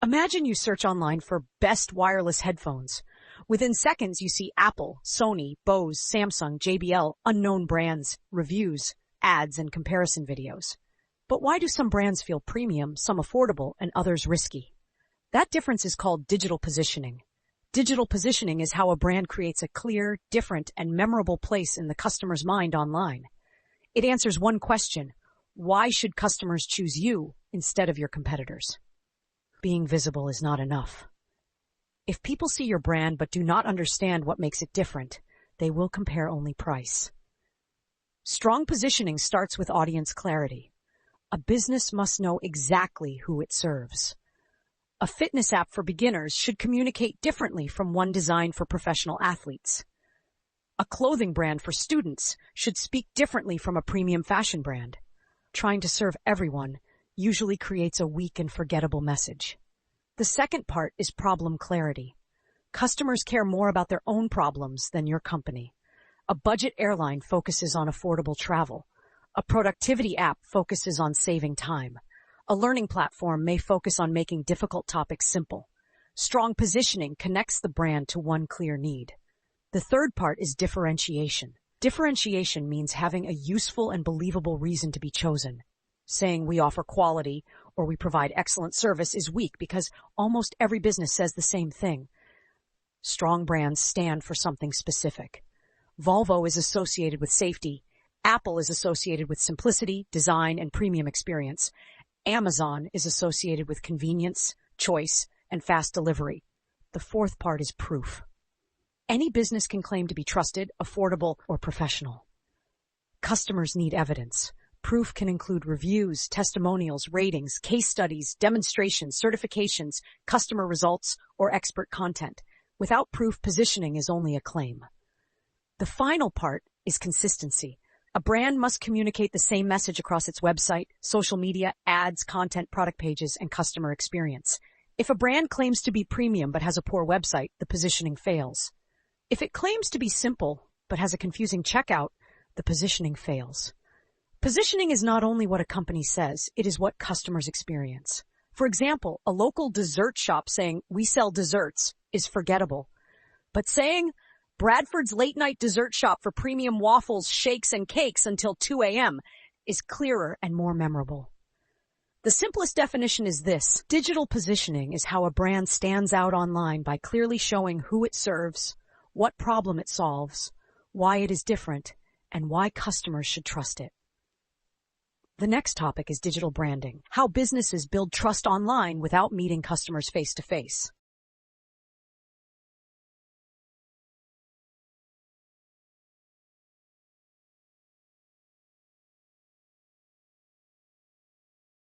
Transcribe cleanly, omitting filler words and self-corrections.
Imagine you search online for best wireless headphones. Within seconds, you see Apple, Sony, Bose, Samsung, JBL, unknown brands, reviews, ads, and comparison videos. But why do some brands feel premium, some affordable, and others risky? That difference is called digital positioning. Digital positioning is how a brand creates a clear, different, and memorable place in the customer's mind online. It answers one question: why should customers choose you instead of your competitors? Being visible is not enough. If people see your brand but do not understand what makes it different, they will compare only price. Strong positioning starts with audience clarity. A business must know exactly who it serves. A fitness app for beginners should communicate differently from one designed for professional athletes. A clothing brand for students should speak differently from a premium fashion brand. Trying to serve everyone usually creates a weak and forgettable message. The second part is problem clarity. Customers care more about their own problems than your company. A budget airline focuses on affordable travel. A productivity app focuses on saving time. A learning platform may focus on making difficult topics simple. Strong positioning connects the brand to one clear need. The third part is differentiation. Differentiation means having a useful and believable reason to be chosen. Saying we offer quality or we provide excellent service is weak because almost every business says the same thing. Strong brands stand for something specific. Volvo is associated with safety. Apple is associated with simplicity, design, and premium experience. Amazon is associated with convenience, choice, and fast delivery. The fourth part is proof. Any business can claim to be trusted, affordable, or professional. Customers need evidence. Proof can include reviews, testimonials, ratings, case studies, demonstrations, certifications, customer results, or expert content. Without proof, positioning is only a claim. The final part is consistency. A brand must communicate the same message across its website, social media, ads, content, product pages, and customer experience. If a brand claims to be premium but has a poor website, the positioning fails. If it claims to be simple but has a confusing checkout, the positioning fails. Positioning is not only what a company says, it is what customers experience. For example, a local dessert shop saying, "We sell desserts," is forgettable. But saying, "Bradford's late-night dessert shop for premium waffles, shakes, and cakes until 2 a.m. is clearer and more memorable. The simplest definition is this: digital positioning is how a brand stands out online by clearly showing who it serves, what problem it solves, why it is different, and why customers should trust it. The next topic is digital branding, how businesses build trust online without meeting customers face-to-face.